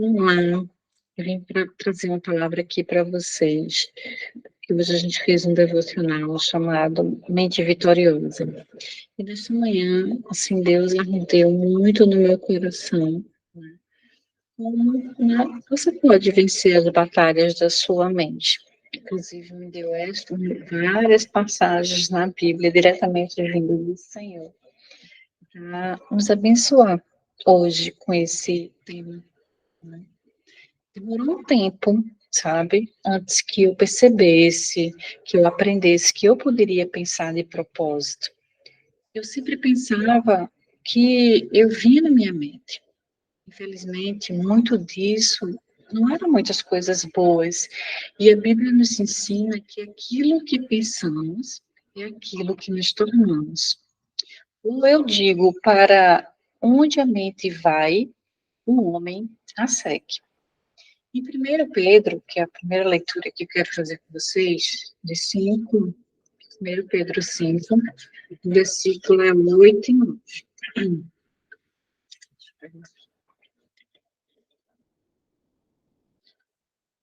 Olá, eu vim trazer uma palavra aqui para vocês, que hoje a gente fez um devocional chamado Mente Vitoriosa. E nessa manhã, assim, Deus ardeu muito no meu coração, né? Como, né, você pode vencer as batalhas da sua mente. Inclusive, me deu várias passagens na Bíblia, diretamente vindo do Senhor, para nos abençoar hoje com esse tema, né? Demorou um tempo, sabe? Antes que eu percebesse, que eu aprendesse que eu poderia pensar de propósito. Eu sempre pensava que eu via na minha mente. Infelizmente, muito disso não eram muitas coisas boas. E a Bíblia nos ensina que aquilo que pensamos é aquilo que nos tornamos. Ou eu digo, para onde a mente vai, o homem a segue. Em 1 Pedro, que é a primeira leitura que eu quero fazer com vocês, de 5, 1 Pedro 5, versículo 8 e 9.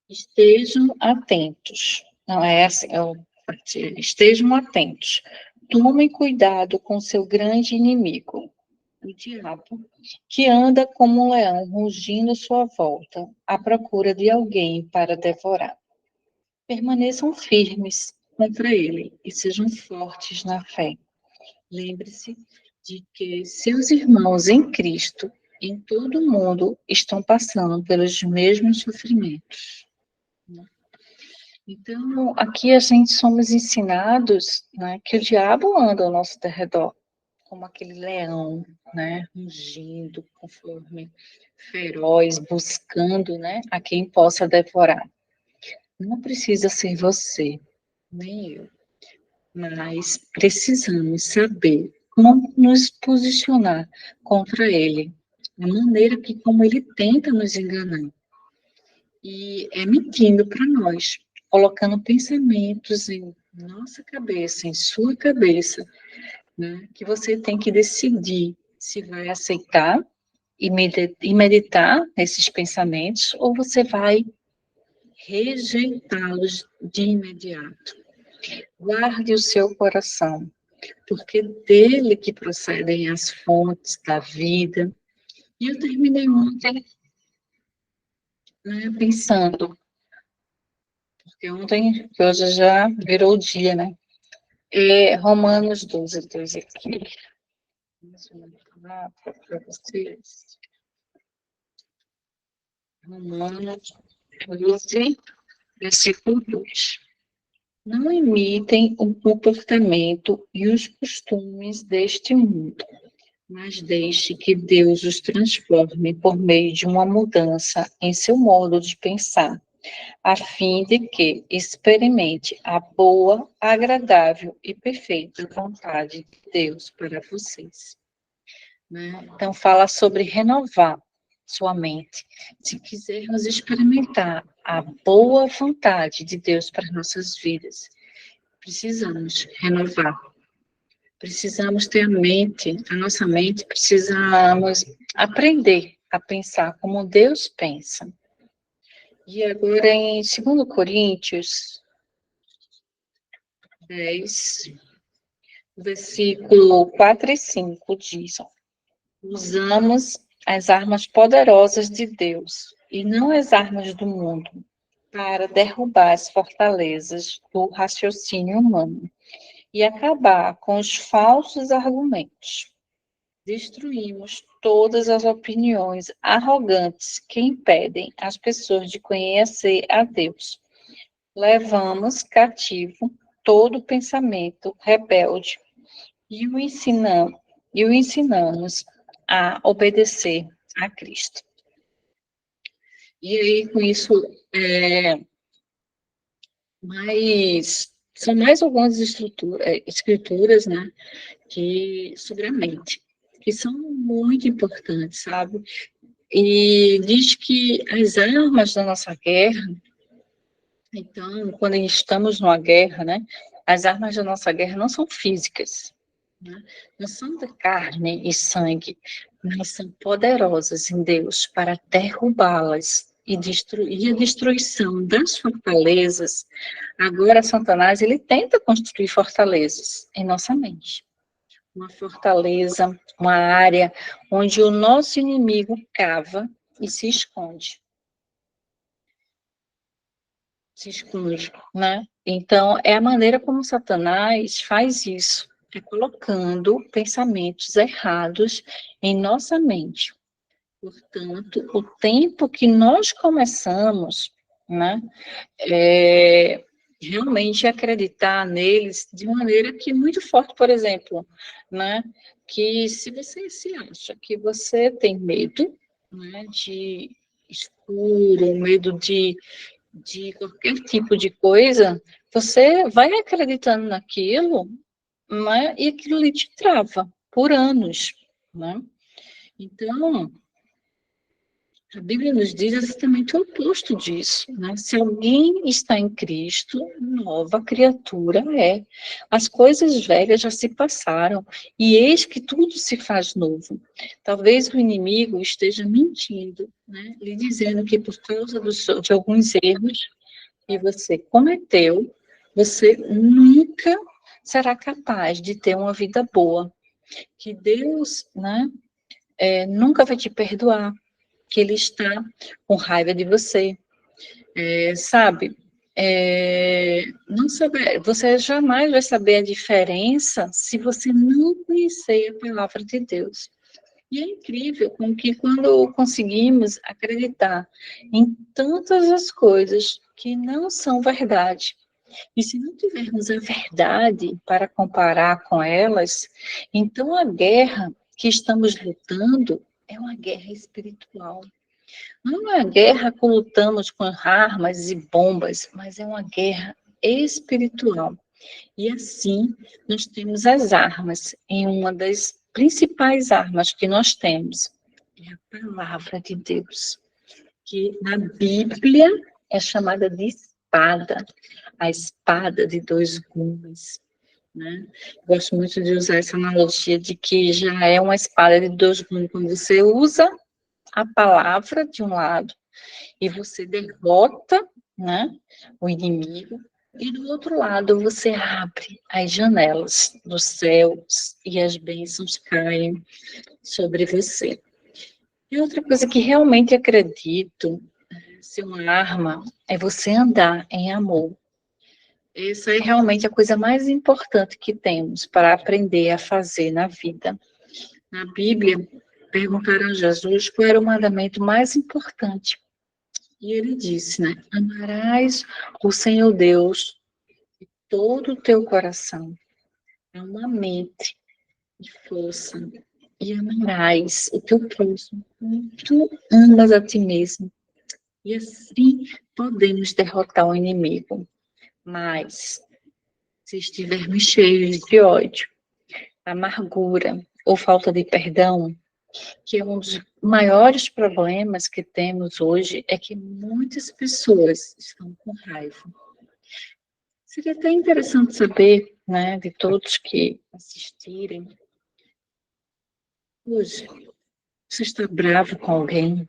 Estejam atentos. Não é assim, estejam atentos. Tomem cuidado com seu grande inimigo, o diabo, que anda como um leão rugindo à sua volta, à procura de alguém para devorar. Permaneçam firmes contra ele e sejam fortes na fé. Lembre-se de que seus irmãos em Cristo, em todo o mundo, estão passando pelos mesmos sofrimentos. Então, aqui a gente somos ensinados, né, que o diabo anda ao nosso derredor, como aquele leão, né, rugindo, conforme feroz, buscando, né, a quem possa devorar. Não precisa ser você, nem eu, mas precisamos saber como nos posicionar contra ele, a maneira que como ele tenta nos enganar. E é mentindo para nós, colocando pensamentos em nossa cabeça, em sua cabeça, né, que você tem que decidir se vai aceitar e meditar nesses pensamentos ou você vai rejeitá-los de imediato. Guarde o seu coração, porque dele que procedem as fontes da vida. E eu terminei ontem, né, pensando, porque ontem, que hoje já virou o dia, né? Romanos 12, 2 aqui. Deixa eu falar para vocês. Romanos 12, versículo 2. Não imitem o comportamento e os costumes deste mundo, mas deixe que Deus os transforme por meio de uma mudança em seu modo de pensar, a fim de que experimente a boa, agradável e perfeita vontade de Deus para vocês. Né? Então, fala sobre renovar sua mente. Se quisermos experimentar a boa vontade de Deus para nossas vidas, precisamos renovar. Precisamos ter a nossa mente, precisamos aprender a pensar como Deus pensa. E agora em 2 Coríntios 10, versículo 4 e 5 diz: usamos as armas poderosas de Deus e não as armas do mundo para derrubar as fortalezas do raciocínio humano e acabar com os falsos argumentos. Destruímos todas as opiniões arrogantes que impedem as pessoas de conhecer a Deus. Levamos cativo todo pensamento rebelde e o ensinamos a obedecer a Cristo. E aí, com isso, são mais algumas escrituras, né, sobre a mente, que são muito importantes, sabe? E diz que as armas da nossa guerra, então, quando estamos numa guerra, né, as armas da nossa guerra não são físicas, né? Não são de carne e sangue, mas são poderosas em Deus para derrubá-las e destruir. A destruição das fortalezas. Agora, Satanás, ele tenta construir fortalezas em nossa mente. Uma fortaleza, uma área onde o nosso inimigo cava e se esconde. Se esconde, né? Então, é a maneira como Satanás faz isso, é colocando pensamentos errados em nossa mente. Portanto, o tempo que nós começamos, né, realmente acreditar neles de maneira que é muito forte, por exemplo, né, que se você se acha que você tem medo, né, de escuro, medo de qualquer tipo de coisa, você vai acreditando naquilo, né, e aquilo ali te trava por anos, né? Então, a Bíblia nos diz exatamente o oposto disso, né? Se alguém está em Cristo, nova criatura é. As coisas velhas já se passaram, e eis que tudo se faz novo. Talvez o inimigo esteja mentindo, né? Lhe dizendo que por causa de alguns erros que você cometeu, você nunca será capaz de ter uma vida boa. Que Deus, né, nunca vai te perdoar, que Ele está com raiva de você, sabe? Não saber, você jamais vai saber a diferença se você não conhecer a palavra de Deus. E é incrível como que quando conseguimos acreditar em tantas as coisas que não são verdade, e se não tivermos a verdade para comparar com elas, então a guerra que estamos lutando é uma guerra espiritual. Não é uma guerra que lutamos com armas e bombas, mas é uma guerra espiritual. E assim, nós temos as armas, e uma das principais armas que nós temos é a palavra de Deus, que na Bíblia é chamada de espada, a espada de dois gumes, né? Gosto muito de usar essa analogia de que já é uma espada de dois gumes, quando você usa a palavra de um lado e você derrota, né, o inimigo, e do outro lado você abre as janelas dos céus e as bênçãos caem sobre você. E outra coisa que realmente acredito ser uma arma é você andar em amor. Isso é realmente a coisa mais importante que temos para aprender a fazer na vida. Na Bíblia, perguntaram a Jesus qual era o mandamento mais importante. E ele disse, né? Amarás o Senhor Deus de todo o teu coração, alma, mente e força. E amarás o teu próximo como tu amas a ti mesmo. E assim podemos derrotar o inimigo. Mas, se estivermos cheios de ódio, amargura ou falta de perdão, que é um dos maiores problemas que temos hoje, é que muitas pessoas estão com raiva. Seria até interessante saber, né, de todos que assistirem, hoje, você está bravo com alguém?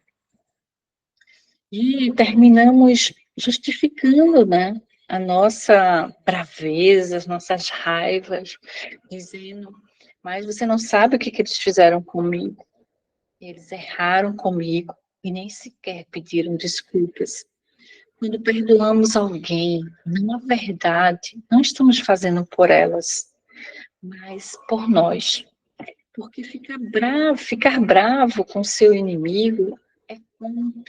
E terminamos justificando, né, a nossa braveza, as nossas raivas, dizendo, mas você não sabe o que eles fizeram comigo. Eles erraram comigo e nem sequer pediram desculpas. Quando perdoamos alguém, na verdade, não estamos fazendo por elas, mas por nós. Porque ficar bravo com seu inimigo é como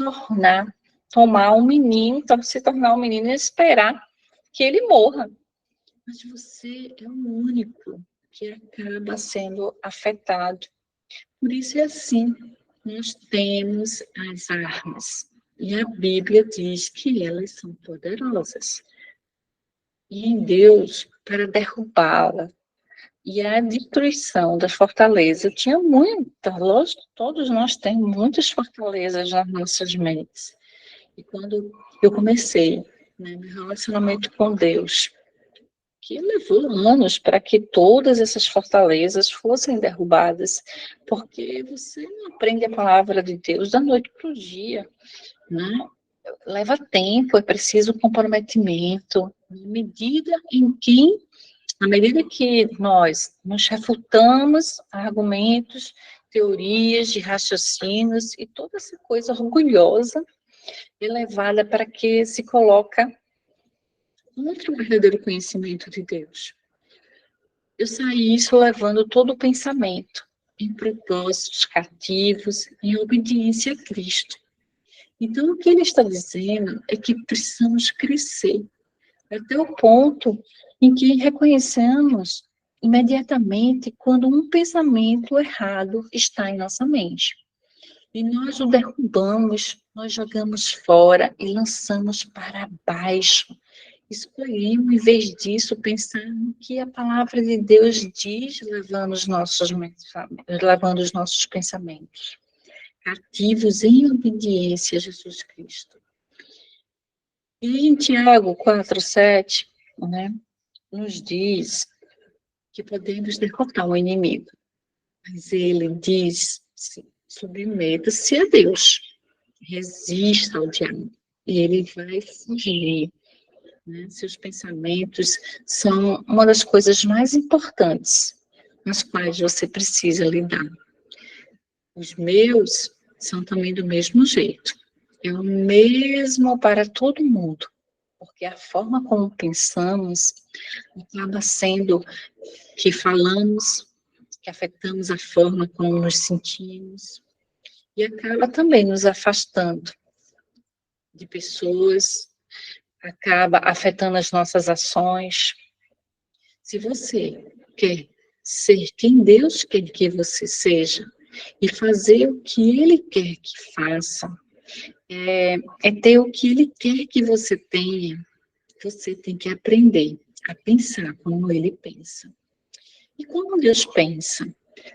tomar um menino, se tornar um menino e esperar que ele morra. Mas você é o único que acaba sendo afetado. Por isso é assim, nós temos as armas. E a Bíblia diz que elas são poderosas. E em Deus, para derrubá-la, e a destruição das fortalezas. Eu tinha muita, lógico, todos nós temos muitas fortalezas nas nossas mentes. E quando eu comecei, né, meu relacionamento com Deus, que levou anos para que todas essas fortalezas fossem derrubadas, porque você não aprende a palavra de Deus da noite para o dia, né? Leva tempo, é preciso comprometimento, à medida que nós nos refutamos argumentos, teorias de raciocínios e toda essa coisa orgulhosa elevada para que se coloca contra o verdadeiro conhecimento de Deus. Eu saí isso levando todo o pensamento em propósitos cativos, em obediência a Cristo. Então, o que ele está dizendo é que precisamos crescer até o ponto em que reconhecemos imediatamente quando um pensamento errado está em nossa mente. E nós o derrubamos, nós jogamos fora e lançamos para baixo. Escolhemos, em vez disso, pensar no que a palavra de Deus diz, levando os nossos pensamentos cativos em obediência a Jesus Cristo. E em Tiago 4:7, né, nos diz que podemos derrotar o inimigo, mas ele diz: submeta-se a Deus, resista ao diabo, e ele vai fugir. Né? Seus pensamentos são uma das coisas mais importantes nas quais você precisa lidar. Os meus são também do mesmo jeito. É o mesmo para todo mundo, porque a forma como pensamos acaba sendo que falamos, que afetamos a forma como nos sentimos, e acaba também nos afastando de pessoas, acaba afetando as nossas ações. Se você quer ser quem Deus quer que você seja e fazer o que Ele quer que faça, é ter o que Ele quer que você tenha, você tem que aprender a pensar como Ele pensa. E como Deus pensa?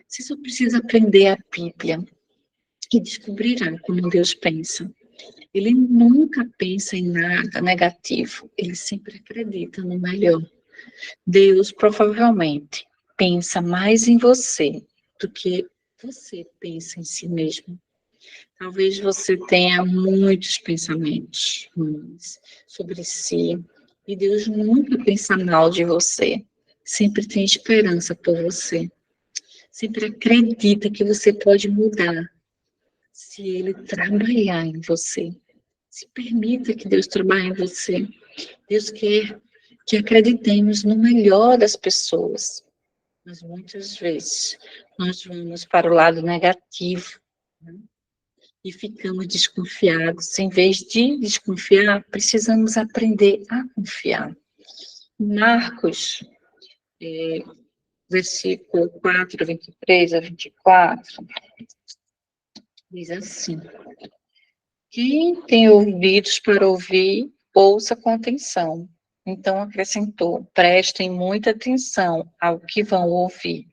Você só precisa aprender a Bíblia e descobrirá como Deus pensa. Ele nunca pensa em nada negativo, ele sempre acredita no melhor. Deus provavelmente pensa mais em você do que você pensa em si mesmo. Talvez você tenha muitos pensamentos ruins sobre si, e Deus nunca pensa mal de você. Sempre tem esperança por você. Sempre acredita que você pode mudar se Ele trabalhar em você. Se permita que Deus trabalhe em você. Deus quer que acreditemos no melhor das pessoas. Mas muitas vezes nós vamos para o lado negativo, né? E ficamos desconfiados. Em vez de desconfiar, precisamos aprender a confiar. Marcos, versículo 4, 23 a 24, diz assim: quem tem ouvidos para ouvir, ouça com atenção. Então acrescentou: prestem muita atenção ao que vão ouvir.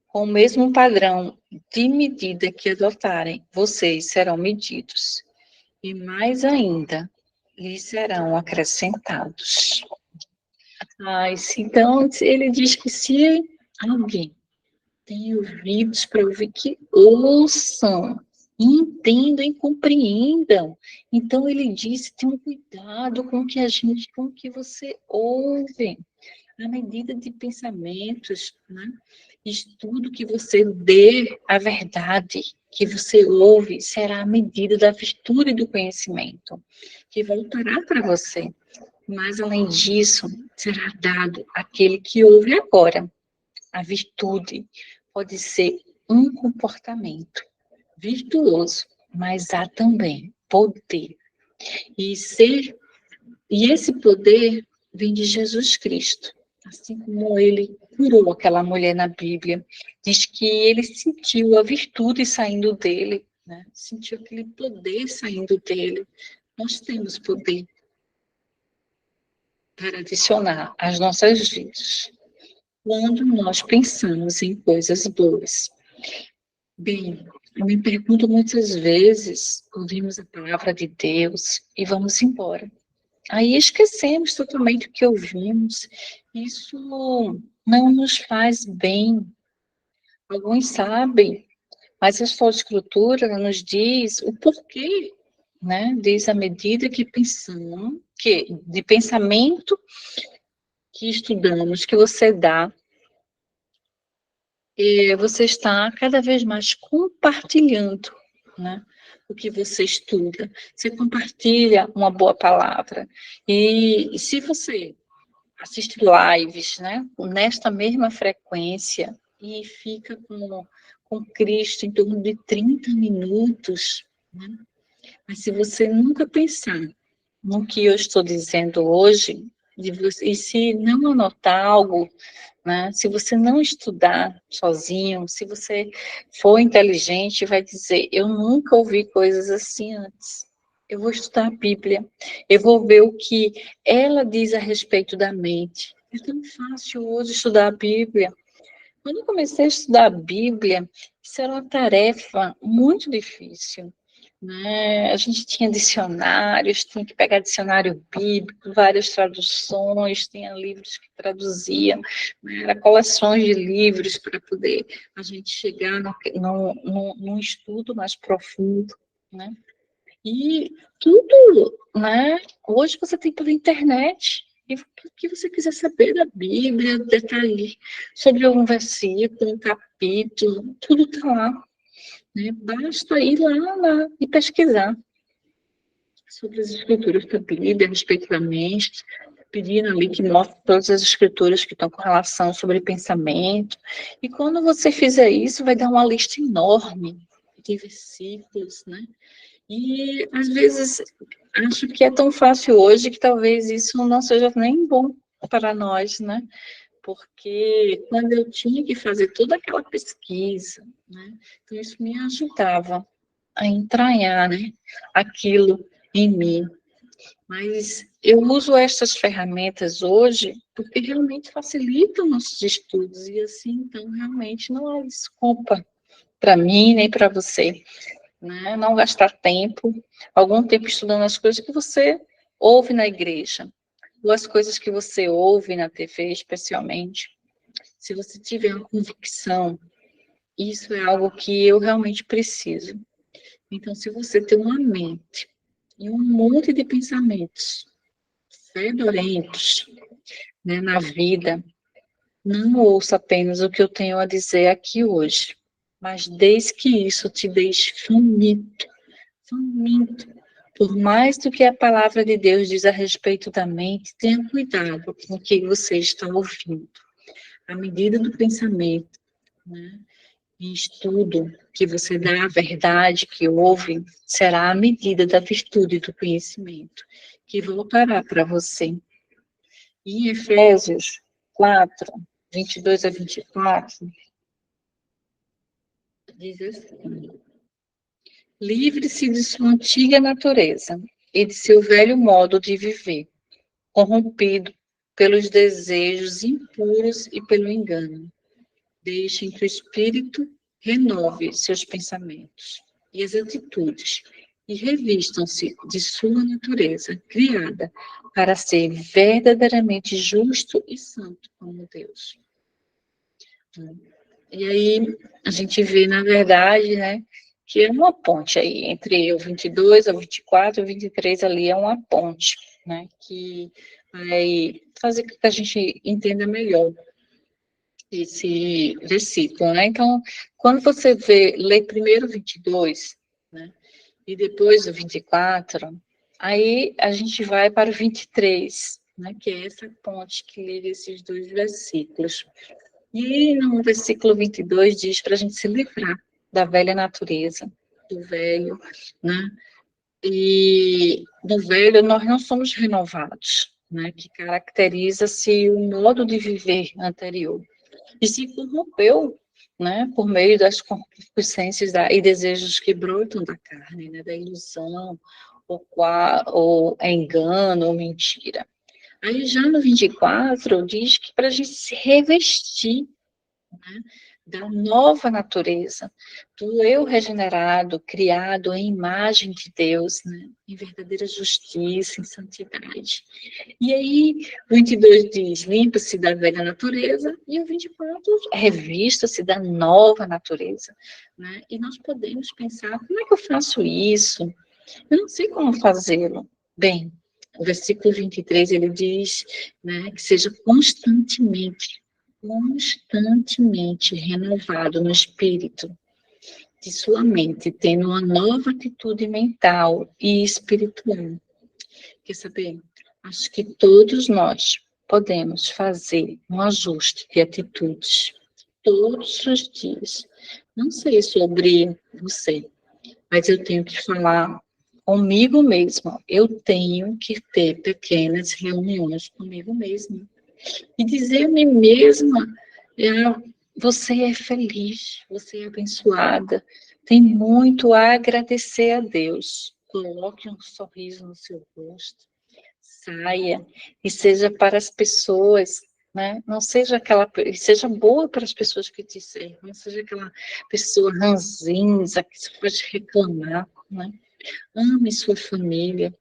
Com o mesmo padrão de medida que adotarem, vocês serão medidos. E mais ainda, lhes serão acrescentados. Então, ele diz que se alguém tem ouvidos para ouvir, que ouçam, entendam e compreendam. Então, ele disse, tenham cuidado com o que você ouve. Na medida de pensamentos, né? Estudo que você dê a verdade, que você ouve, será a medida da virtude do conhecimento, que voltará para você. Mas, além disso, será dado àquele que ouve agora. A virtude pode ser um comportamento virtuoso, mas há também poder. E esse poder vem de Jesus Cristo. Assim como ele curou aquela mulher na Bíblia, diz que ele sentiu a virtude saindo dele, né? Sentiu aquele poder saindo dele. Nós temos poder para adicionar às nossas vidas, quando nós pensamos em coisas boas. Bem, eu me pergunto muitas vezes, ouvimos a palavra de Deus e vamos embora. Aí esquecemos totalmente o que ouvimos. Isso não nos faz bem. Alguns sabem, mas a sua escritura nos diz o porquê, né? Diz a medida que pensamos, que de pensamento que estudamos, que você dá, você está cada vez mais compartilhando, né? O que você estuda. Você compartilha uma boa palavra. E se você assiste lives, né? Nesta mesma frequência e fica com Cristo em torno de 30 minutos, né? Mas se você nunca pensar no que eu estou dizendo hoje, e se não anotar algo, né? Se você não estudar sozinho, se você for inteligente, vai dizer: eu nunca ouvi coisas assim antes. Eu vou estudar a Bíblia, eu vou ver o que ela diz a respeito da mente. É tão fácil hoje estudar a Bíblia. Quando eu comecei a estudar a Bíblia, isso era uma tarefa muito difícil, né? A gente tinha dicionários, tinha que pegar dicionário bíblico, várias traduções, tinha livros que traduziam, né? Era coleções de livros para poder a gente chegar num estudo mais profundo, né? E tudo, né? Hoje você tem pela internet. E o que você quiser saber da Bíblia, detalhe sobre um versículo, um capítulo, tudo está lá, né? Basta ir lá e pesquisar sobre as escrituras da Bíblia, a respeito da mente, pedindo ali que mostre todas as escrituras que estão com relação sobre pensamento. E quando você fizer isso, vai dar uma lista enorme de versículos, né? E às vezes acho que é tão fácil hoje que talvez isso não seja nem bom para nós, né? Porque quando eu tinha que fazer toda aquela pesquisa, né? Então isso me ajudava a entranhar, né? Aquilo em mim. Mas eu uso estas ferramentas hoje porque realmente facilitam nossos estudos e assim, então realmente não há desculpa para mim nem para você, né? Não gastar tempo, algum tempo estudando as coisas que você ouve na igreja, ou as coisas que você ouve na TV, especialmente. Se você tiver uma convicção, isso é algo que eu realmente preciso. Então, se você tem uma mente e um monte de pensamentos fedorentos, né, na vida, não ouça apenas o que eu tenho a dizer aqui hoje, mas desde que isso te deixe faminto, faminto. Por mais do que a palavra de Deus diz a respeito da mente, tenha cuidado com o que você está ouvindo. À medida do pensamento, né, e estudo que você dá à verdade que ouve, será a medida da virtude do conhecimento, que voltará para você. E em Efésios 4, 22 a 24, diz assim: livre-se de sua antiga natureza e de seu velho modo de viver, corrompido pelos desejos impuros e pelo engano. Deixem que o Espírito renove seus pensamentos e as atitudes e revistam-se de sua natureza criada para ser verdadeiramente justo e santo como Deus. E aí a gente vê, na verdade, né, que é uma ponte aí entre o 22, o 24 e o 23 ali é uma ponte, né, que vai fazer com que a gente entenda melhor esse versículo, né? Então, quando você lê primeiro o 22, né, e depois o 24, aí a gente vai para o 23, né, que é essa ponte que liga esses dois versículos. E no versículo 22 diz para a gente se livrar da velha natureza, do velho, né? E no velho nós não somos renovados, né? Que caracteriza-se o modo de viver anterior. E se corrompeu, né? Por meio das concupiscências e desejos que brotam da carne, né? Da ilusão, ou engano, ou mentira. Aí já no 24 diz que para a gente se revestir, né, da nova natureza, do eu regenerado, criado em imagem de Deus, né? Em verdadeira justiça, em santidade. E aí, o 22 diz, limpa-se da velha natureza, e o 24, revista-se da nova natureza, né? E nós podemos pensar, como é que eu faço isso? Eu não sei como fazê-lo. Bem, o versículo 23, ele diz, né, que seja constantemente renovado no espírito de sua mente, tendo uma nova atitude mental e espiritual. Quer saber? Acho que todos nós podemos fazer um ajuste de atitudes todos os dias. Não sei sobre você, mas eu tenho que falar comigo mesma. Eu tenho que ter pequenas reuniões comigo mesma e dizer a mim mesma: é, você é feliz, você é abençoada, tem muito a agradecer a Deus. Coloque um sorriso no seu rosto, saia e seja para as pessoas, né? Não seja aquela, seja boa para as pessoas que te servem, não seja aquela pessoa ranzinza que só pode reclamar, né? Ame sua família.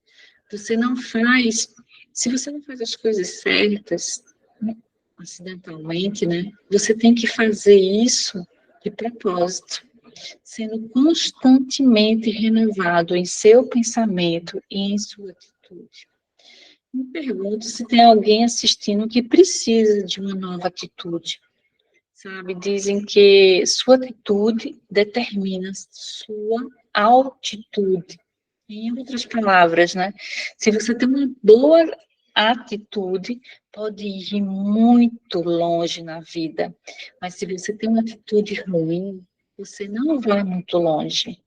Você não faz, se você não faz as coisas certas, né, acidentalmente, né? Você tem que fazer isso de propósito, sendo constantemente renovado em seu pensamento e em sua atitude. Me pergunto se tem alguém assistindo que precisa de uma nova atitude, sabe? Dizem que sua atitude determina sua altitude. Em outras palavras, né? Se você tem uma boa atitude, pode ir muito longe na vida. Mas se você tem uma atitude ruim, você não vai muito longe.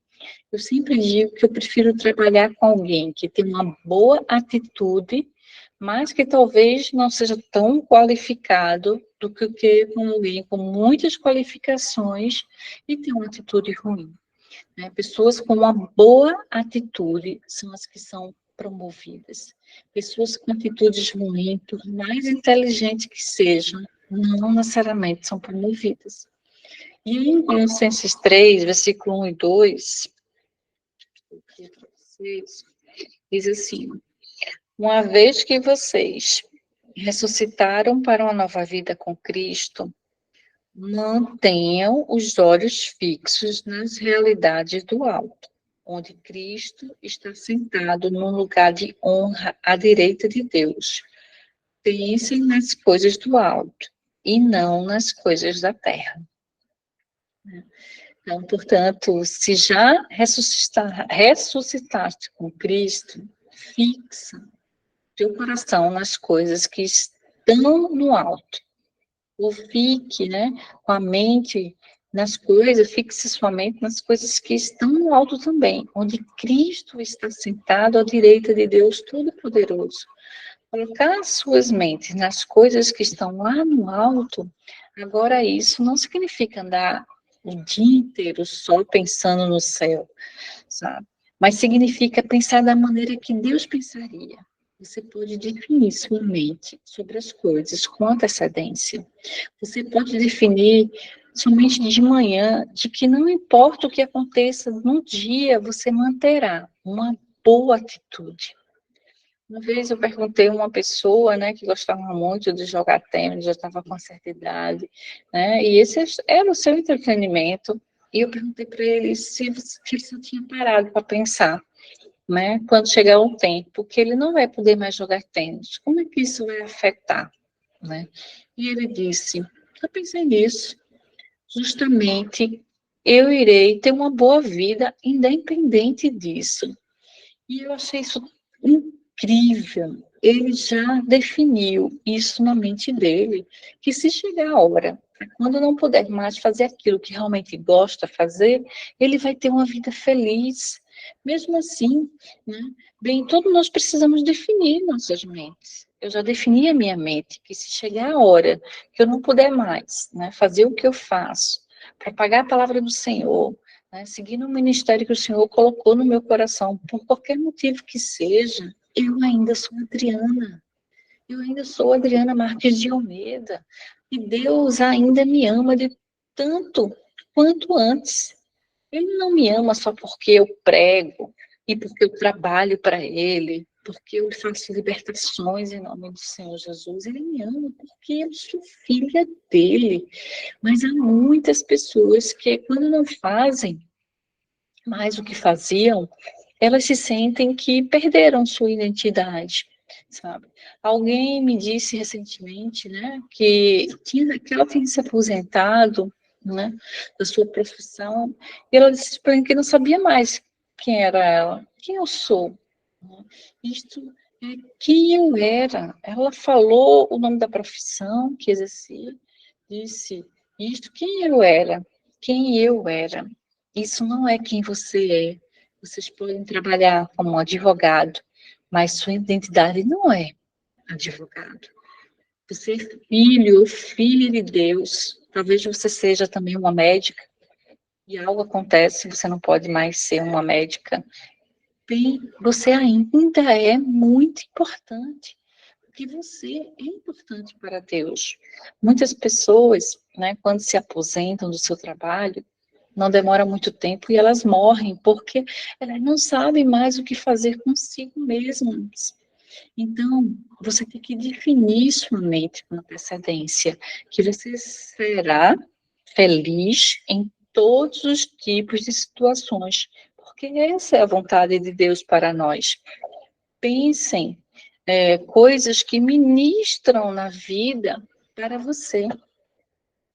Eu sempre digo que eu prefiro trabalhar com alguém que tem uma boa atitude, mas que talvez não seja tão qualificado do que com alguém com muitas qualificações e tem uma atitude ruim. Né? Pessoas com uma boa atitude são as que são promovidas. Pessoas com atitudes ruins, por mais inteligentes que sejam, não necessariamente são promovidas. E em Colossenses 3, versículo 1 e 2, aqui para vocês, diz assim: uma vez que vocês ressuscitaram para uma nova vida com Cristo, mantenham os olhos fixos nas realidades do alto, onde Cristo está sentado num lugar de honra à direita de Deus. Pensem nas coisas do alto e não nas coisas da terra. Então, portanto, se já ressuscitaste com Cristo, fixa teu coração nas coisas que estão no alto. Ou fique, né, com a mente nas coisas, fixe sua mente nas coisas que estão no alto também, onde Cristo está sentado à direita de Deus Todo-Poderoso. Colocar suas mentes nas coisas que estão lá no alto, agora isso não significa andar o dia inteiro só pensando no céu, sabe? Mas significa pensar da maneira que Deus pensaria. Você pode definir sua mente sobre as coisas com antecedência. Você pode definir somente de manhã, de que não importa o que aconteça no dia, você manterá uma boa atitude. Uma vez eu perguntei a uma pessoa, né, que gostava muito de jogar tênis, já estava com uma certa idade, né, e esse era o seu entretenimento, e eu perguntei para ele se ele só tinha parado para pensar, né, quando chegar um tempo que ele não vai poder mais jogar tênis, como é que isso vai afetar, né? E ele disse, eu pensei nisso, justamente eu irei ter uma boa vida independente disso. E eu achei isso incrível. Ele já definiu isso na mente dele, que se chegar a hora, quando não puder mais fazer aquilo que realmente gosta de fazer, ele vai ter uma vida feliz. Mesmo assim, né? Bem, todos nós precisamos definir nossas mentes. Eu já defini a minha mente, que se chegar a hora que eu não puder mais, né, fazer o que eu faço, propagar a palavra do Senhor, né, seguindo o ministério que o Senhor colocou no meu coração, por qualquer motivo que seja, eu ainda sou Adriana. Eu ainda sou Adriana Marques de Almeida. E Deus ainda me ama de tanto quanto antes. Ele não me ama só porque eu prego e porque eu trabalho para ele, porque eu faço libertações em nome do Senhor Jesus. Ele me ama porque eu sou filha dele. Mas há muitas pessoas que, quando não fazem mais o que faziam, elas se sentem que perderam sua identidade, sabe? Alguém me disse recentemente, né, que ela tinha se aposentado, né, da sua profissão, e ela disse para mim que não sabia mais quem era ela, quem eu sou, né? Isto é quem eu era. Ela falou o nome da profissão que exercia, disse isto, quem eu era. Isso não é quem você é. Vocês podem trabalhar como advogado, mas sua identidade não é advogado. Você é filho ou filha de Deus. Talvez você seja também uma médica e algo acontece, você não pode mais ser uma médica. Bem, você ainda é muito importante, porque você é importante para Deus. Muitas pessoas, né, quando se aposentam do seu trabalho, não demora muito tempo e elas morrem, porque elas não sabem mais o que fazer consigo mesmas. Então, você tem que definir sua mente com antecedência, que você será feliz em todos os tipos de situações, porque essa é a vontade de Deus para nós. Pensem coisas que ministram na vida para você.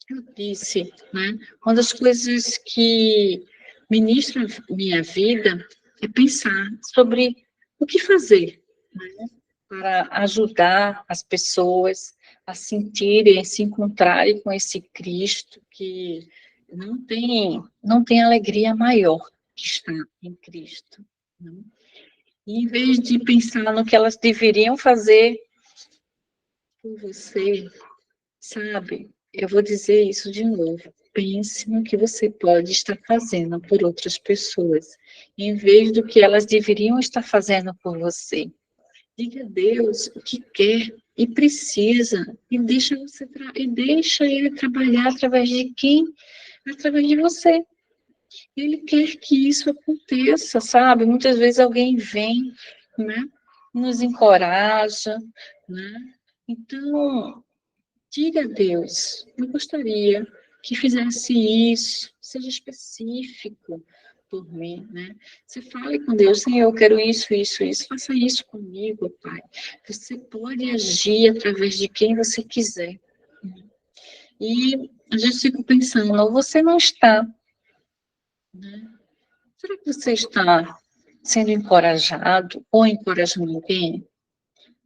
Eu disse, né? Uma das coisas que ministra minha vida é pensar sobre o que fazer, né, para ajudar as pessoas a sentirem, a se encontrarem com esse Cristo que não tem alegria maior que estar em Cristo, né? E em vez de pensar no que elas deveriam fazer por você, sabe? Eu vou dizer isso de novo. Pense no que você pode estar fazendo por outras pessoas, em vez do que elas deveriam estar fazendo por você. Diga a Deus o que quer e precisa, e deixa Ele trabalhar através de quem? Através de você. Ele quer que isso aconteça, sabe? Muitas vezes alguém vem, né? Nos encoraja, né? Então, diga a Deus, eu gostaria que fizesse isso, seja específico por mim, né? Você fale com Deus, Senhor, eu quero isso, faça isso comigo, Pai. Você pode agir através de quem você quiser. E a gente fica pensando, não, você não está, né? Será que você está sendo encorajado ou encorajando alguém?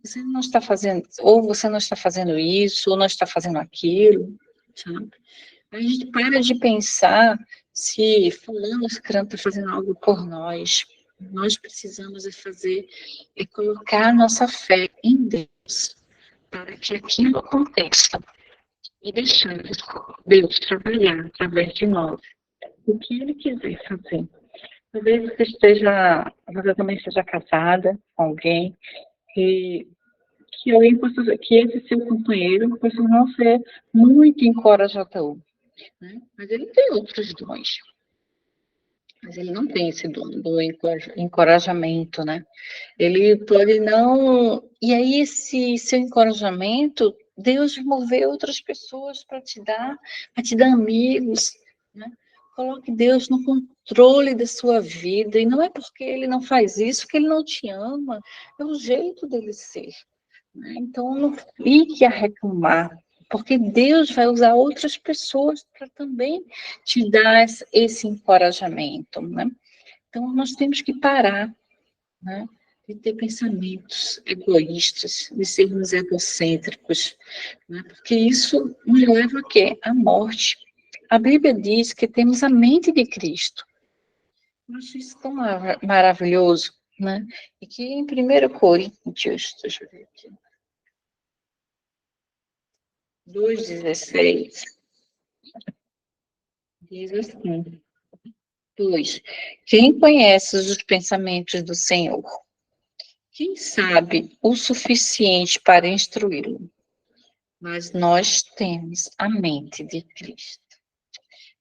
Você não está fazendo, ou você não está fazendo isso, ou não está fazendo aquilo, sabe? A gente para de pensar se fulano cicrano está fazendo algo por nós. Nós precisamos colocar nossa fé em Deus para que aquilo aconteça e deixar Deus trabalhar através de nós o que Ele quiser fazer. Talvez você também esteja casada com alguém e que alguém possa, que esse seu companheiro possa não ser muito encorajador, né? Mas ele tem outros dons. Mas ele não tem esse dom do encorajamento, né? Ele pode não. E aí, esse seu encorajamento, Deus vai mover outras pessoas para te dar amigos, né? Coloque Deus no controle da sua vida. E não é porque ele não faz isso que ele não te ama, é o jeito dele ser, né? Então, não fique a reclamar, porque Deus vai usar outras pessoas para também te dar esse encorajamento, né? Então, nós temos que parar, né, de ter pensamentos egoístas, de sermos egocêntricos, né? Porque isso nos leva a quê? À morte. A Bíblia diz que temos a mente de Cristo. Eu acho isso tão maravilhoso, né? E que em 1 Coríntios, deixa eu ver aqui, 2,16, diz assim: Pois, quem conhece os pensamentos do Senhor? Quem sabe o suficiente para instruí-lo? Mas nós temos a mente de Cristo.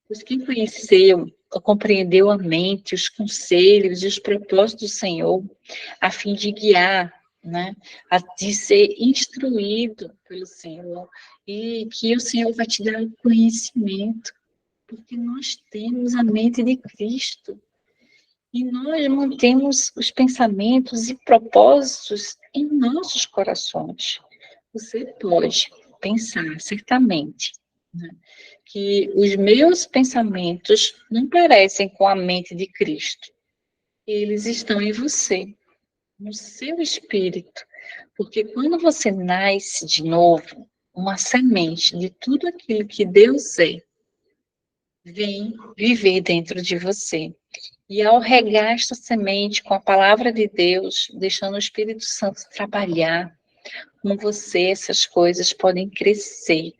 Pois quem conheceu ou compreendeu a mente, os conselhos e os propósitos do Senhor, a fim de guiar, né? De ser instruído pelo Senhor, e que o Senhor vai te dar o conhecimento, porque nós temos a mente de Cristo. E nós mantemos os pensamentos e propósitos em nossos corações. Você pode pensar certamente, né, que os meus pensamentos não parecem com a mente de Cristo. Eles estão em você, no seu espírito. Porque quando você nasce de novo, uma semente de tudo aquilo que Deus é, vem viver dentro de você. E ao regar esta semente com a palavra de Deus, deixando o Espírito Santo trabalhar com você, essas coisas podem crescer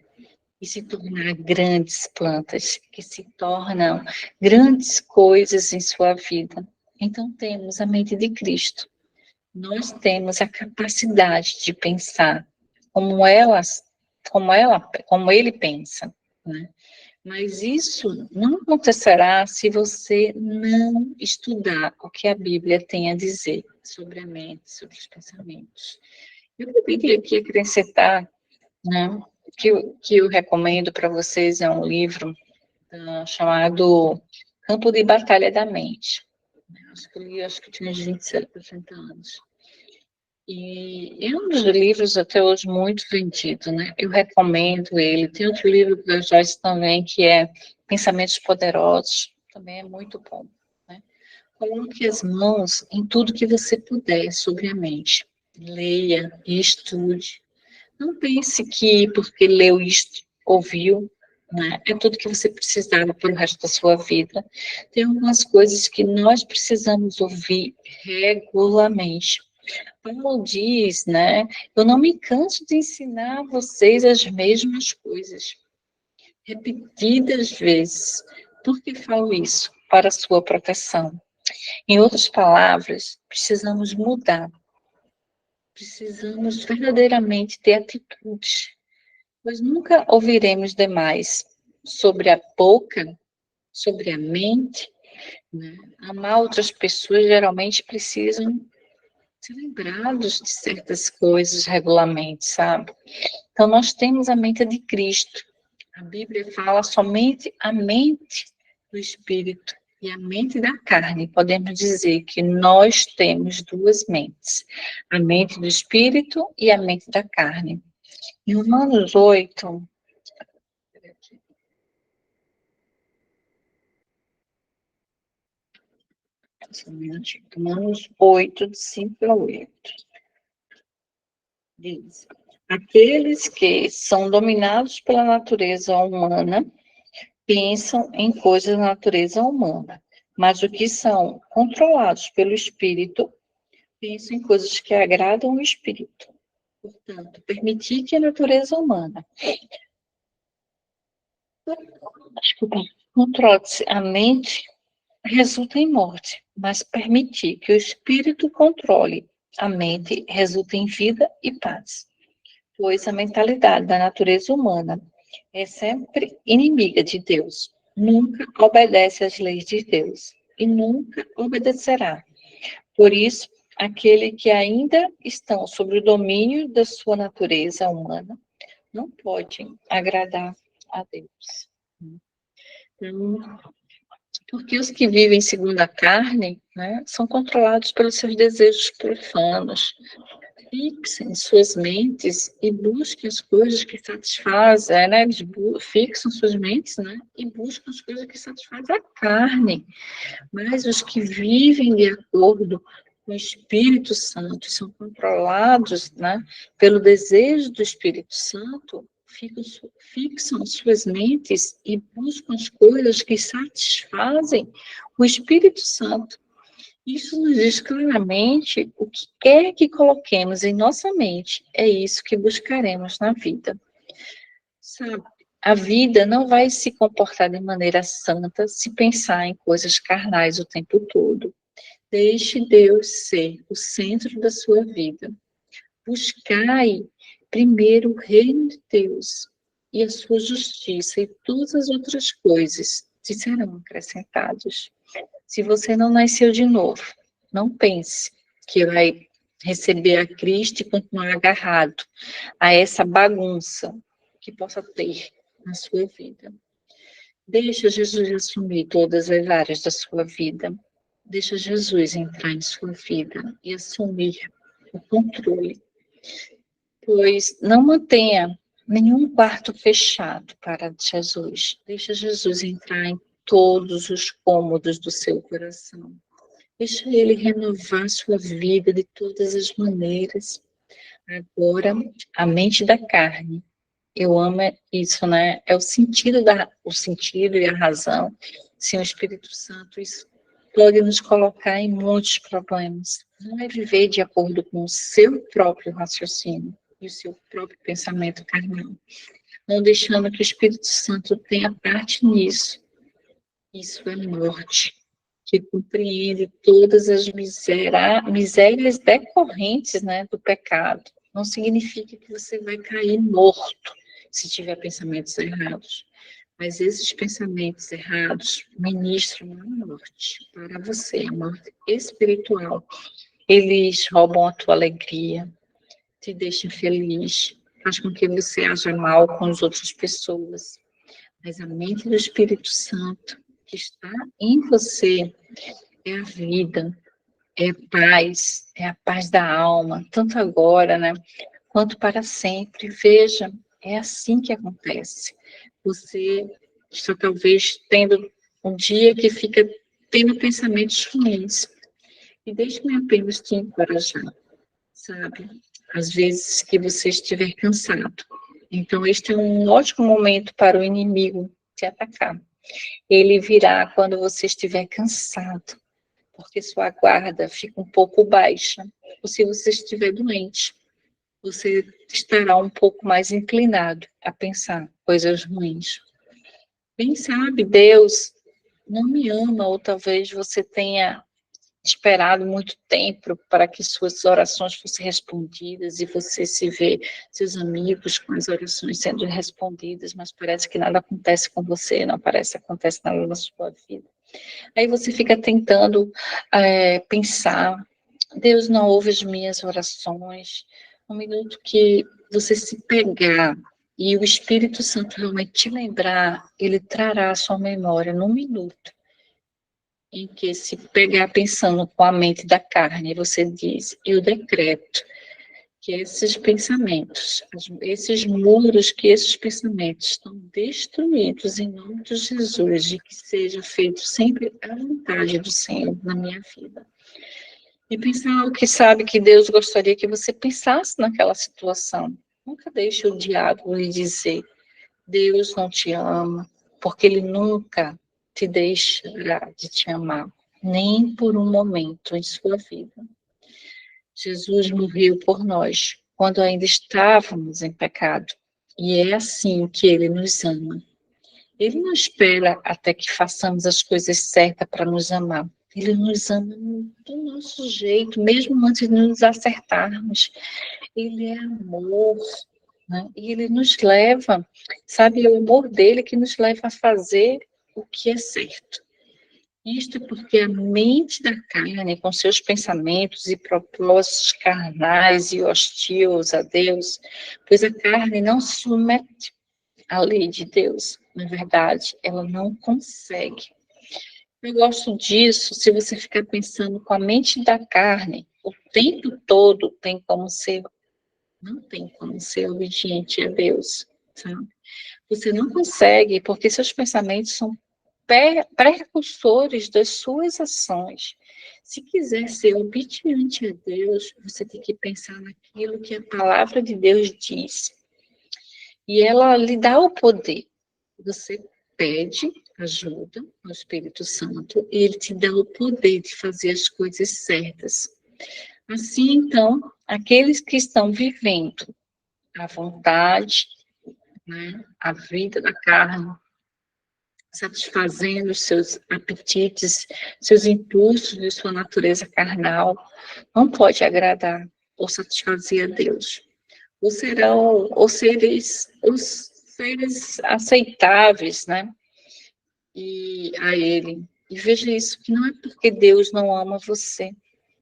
e se tornar grandes plantas, que se tornam grandes coisas em sua vida. Então, temos a mente de Cristo. Nós temos a capacidade de pensar como ele pensa, né? Mas isso não acontecerá se você não estudar o que a Bíblia tem a dizer sobre a mente, sobre os pensamentos. Eu queria aqui acrescentar, né, que eu recomendo para vocês é um livro chamado Campo de Batalha da Mente. Acho que tinha uns 27, 30 anos. E é um dos livros até hoje muito vendido, né? Eu recomendo ele. Tem outro livro da Joyce também, que é Pensamentos Poderosos, também é muito bom, né? Coloque as mãos em tudo que você puder sobre a mente. Leia e estude. Não pense que porque leu isto, ouviu, né, é tudo que você precisava para o resto da sua vida. Tem algumas coisas que nós precisamos ouvir regularmente. Paulo diz, né, eu não me canso de ensinar a vocês as mesmas coisas, repetidas vezes. Por que falo isso? Para a sua proteção. Em outras palavras, precisamos mudar. Precisamos verdadeiramente ter atitudes, pois nunca ouviremos demais sobre a boca, sobre a mente, né? Amar outras pessoas geralmente precisam ser lembrados de certas coisas regularmente, sabe? Então, nós temos a mente de Cristo. A Bíblia fala somente a mente do Espírito e a mente da carne. Podemos dizer que nós temos duas mentes, a mente do Espírito e a mente da carne. Em Romanos 8, Romanos 8, de 5 a 8, diz: aqueles que são dominados pela natureza humana pensam em coisas da natureza humana, mas os que são controlados pelo Espírito pensam em coisas que agradam o Espírito. Portanto, permitir que a natureza humana controle a mente resulta em morte, mas permitir que o Espírito controle a mente resulta em vida e paz. Pois a mentalidade da natureza humana é sempre inimiga de Deus, nunca obedece às leis de Deus e nunca obedecerá. Por isso, aquele que ainda estão sob o domínio da sua natureza humana não pode agradar a Deus. Então, porque os que vivem segundo a carne, né, são controlados pelos seus desejos profanos. Fixem suas mentes e busquem as coisas que satisfazem, né? Eles fixam suas mentes, né? E buscam as coisas que satisfazem a carne. Mas os que vivem de acordo com o Espírito Santo, são controlados, né, pelo desejo do Espírito Santo, fixam suas mentes e buscam as coisas que satisfazem o Espírito Santo. Isso nos diz claramente o que quer que coloquemos em nossa mente, é isso que buscaremos na vida. Sabe, a vida não vai se comportar de maneira santa se pensar em coisas carnais o tempo todo. Deixe Deus ser o centro da sua vida. Buscai primeiro o reino de Deus e a sua justiça, e todas as outras coisas te serão acrescentados. Se você não nasceu de novo, não pense que vai receber a Cristo e continuar agarrado a essa bagunça que possa ter na sua vida. Deixa Jesus assumir todas as áreas da sua vida. Deixa Jesus entrar em sua vida e assumir o controle. Pois não mantenha nenhum quarto fechado para Jesus. Deixa Jesus entrar em todos os cômodos do seu coração. Deixa ele renovar sua vida de todas as maneiras. Agora, a mente da carne. Eu amo isso, né? É o sentido e a razão. Sem o Espírito Santo, isso pode nos colocar em muitos problemas. Não é viver de acordo com o seu próprio raciocínio e o seu próprio pensamento carnal. Não deixando que o Espírito Santo tenha parte nisso. Isso é morte, que compreende todas as misérias decorrentes, né, do pecado. Não significa que você vai cair morto se tiver pensamentos errados. Mas esses pensamentos errados ministram a morte para você, a morte espiritual. Eles roubam a tua alegria, te deixam feliz, faz com que você haja mal com as outras pessoas. Mas a mente do Espírito Santo que está em você é a vida, é a paz da alma, tanto agora, né, quanto para sempre. Veja, é assim que acontece. Você está talvez tendo um dia que fica tendo pensamentos ruins. E deixe-me apenas te encorajar, sabe? Às vezes que você estiver cansado. Então, este é um ótimo momento para o inimigo te atacar. Ele virá quando você estiver cansado, porque sua guarda fica um pouco baixa. Ou se você estiver doente, você estará um pouco mais inclinado a pensar coisas ruins. Quem sabe Deus não me ama, ou talvez você tenha esperado muito tempo para que suas orações fossem respondidas e você se vê seus amigos com as orações sendo respondidas, mas parece que nada acontece com você, não parece que acontece nada na sua vida. Aí você fica tentando pensar, Deus não ouve as minhas orações. Um minuto que você se pegar e o Espírito Santo realmente te lembrar, ele trará a sua memória num minuto em que se pegar pensando com a mente da carne, você diz, eu decreto que esses pensamentos, esses muros, que esses pensamentos estão destruídos em nome de Jesus, e que seja feito sempre a vontade do Senhor na minha vida. E pensar o que sabe que Deus gostaria que você pensasse naquela situação. Nunca deixe o diabo lhe dizer, Deus não te ama, porque Ele nunca te deixará de te amar, nem por um momento em sua vida. Jesus morreu por nós, quando ainda estávamos em pecado, e é assim que Ele nos ama. Ele não espera até que façamos as coisas certas para nos amar. Ele nos ama do nosso jeito, mesmo antes de nos acertarmos. Ele é amor, né? E ele nos leva, sabe, é o amor dele que nos leva a fazer o que é certo. Isto é porque a mente da carne, com seus pensamentos e propósitos carnais e hostis a Deus, pois a carne não se submete à lei de Deus. Na verdade, ela não consegue. Eu gosto disso, se você ficar pensando com a mente da carne, o tempo todo não tem como ser obediente a Deus, sabe? Você não consegue, porque seus pensamentos são precursores das suas ações. Se quiser ser obediente a Deus, você tem que pensar naquilo que a palavra de Deus diz. E ela lhe dá o poder. Você pede ajuda ao Espírito Santo e ele te dá o poder de fazer as coisas certas. Assim, então, aqueles que estão vivendo a vontade, né, a vida da carne, satisfazendo os seus apetites, seus impulsos de sua natureza carnal, não pode agradar ou satisfazer a Deus. Ou serão os seres aceitáveis, né? e a Ele. E veja isso, que não é porque Deus não ama você,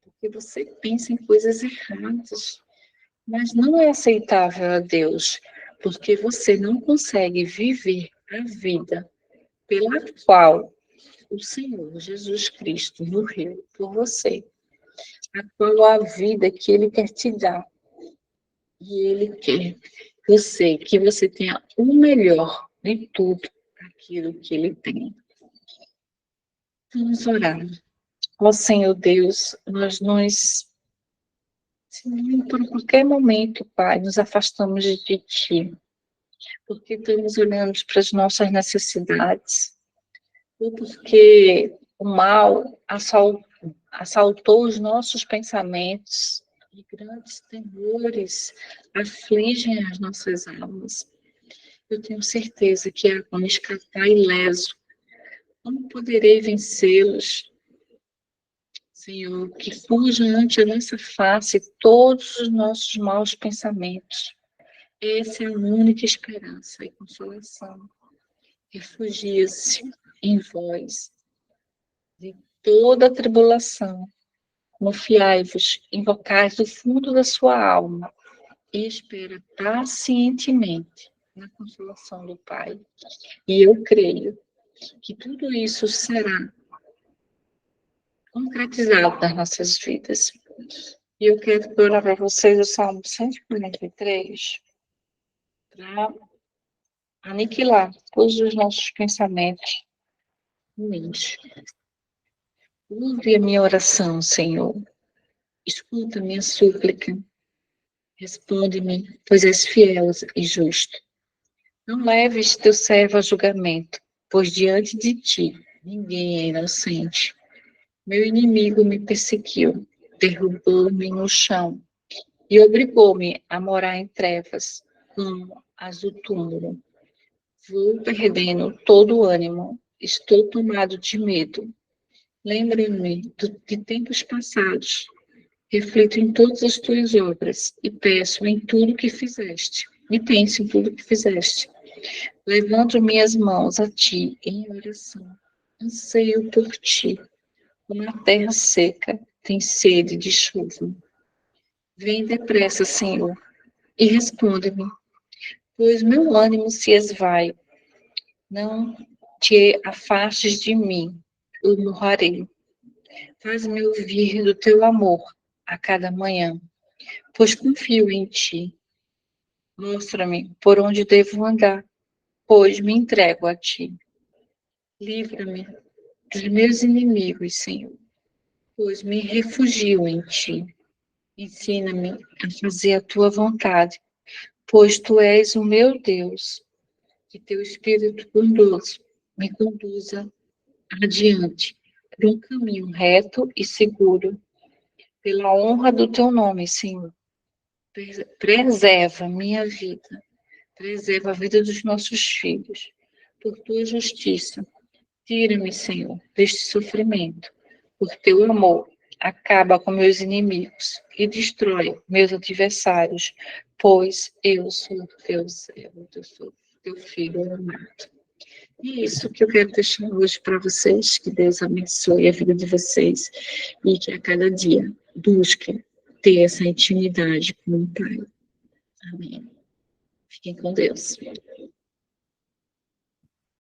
porque você pensa em coisas erradas, mas não é aceitável a Deus, porque você não consegue viver a vida pela qual o Senhor Jesus Cristo morreu por você, a qual a vida que Ele quer te dar. E Ele quer que você tenha o melhor de tudo aquilo que Ele tem. Vamos orar. Ó Senhor Deus, nós nos, se por qualquer momento, Pai, nos afastamos de Ti, porque estamos olhando para as nossas necessidades, ou porque o mal assaltou os nossos pensamentos, e grandes temores afligem as nossas almas. Eu tenho certeza que há como escapar ileso. Como poderei vencê-los? Senhor, que fuja ante a nossa face todos os nossos maus pensamentos. Essa é a única esperança e consolação. Refugia-se em vós de toda a tribulação. Confiai-vos, invocais do fundo da sua alma e espera pacientemente na consolação do Pai. E eu creio que tudo isso será concretizado nas nossas vidas. E eu quero orar para vocês o Salmo 143, para aniquilar todos os nossos pensamentos ruins. Ouve a minha oração, Senhor. Escuta a minha súplica. Responde-me, pois és fiel e justo. Não leves teu servo a julgamento, pois diante de ti ninguém é inocente. Meu inimigo me perseguiu, derrubou-me no chão e obrigou-me a morar em trevas, como as do túmulo. Vou perdendo todo o ânimo, estou tomado de medo. Lembra-me de tempos passados, reflito em todas as tuas obras e peço em tudo que fizeste. E penso em tudo que fizeste. Levanto minhas mãos a ti em oração. Anseio por ti, como a terra seca tem sede de chuva. Vem depressa, Senhor, e responde-me, pois meu ânimo se esvai. Não te afastes de mim, eu morrerei. Faz-me ouvir do teu amor a cada manhã, pois confio em ti. Mostra-me por onde devo andar, pois me entrego a ti. Livra-me dos meus inimigos, Senhor, pois me refugio em ti. Ensina-me a fazer a tua vontade, pois tu és o meu Deus. Que teu Espírito bondoso me conduza adiante por um caminho reto e seguro, pela honra do teu nome, Senhor. Preserva minha vida, preserva a vida dos nossos filhos, por tua justiça. Tira-me, Senhor, deste sofrimento, por teu amor. Acaba com meus inimigos e destrói meus adversários, pois eu sou teu servo, eu sou teu filho amado. E isso que eu quero deixar hoje para vocês, que Deus abençoe a vida de vocês e que a cada dia busquem ter essa intimidade com o Pai. Amém. Fiquem com Deus.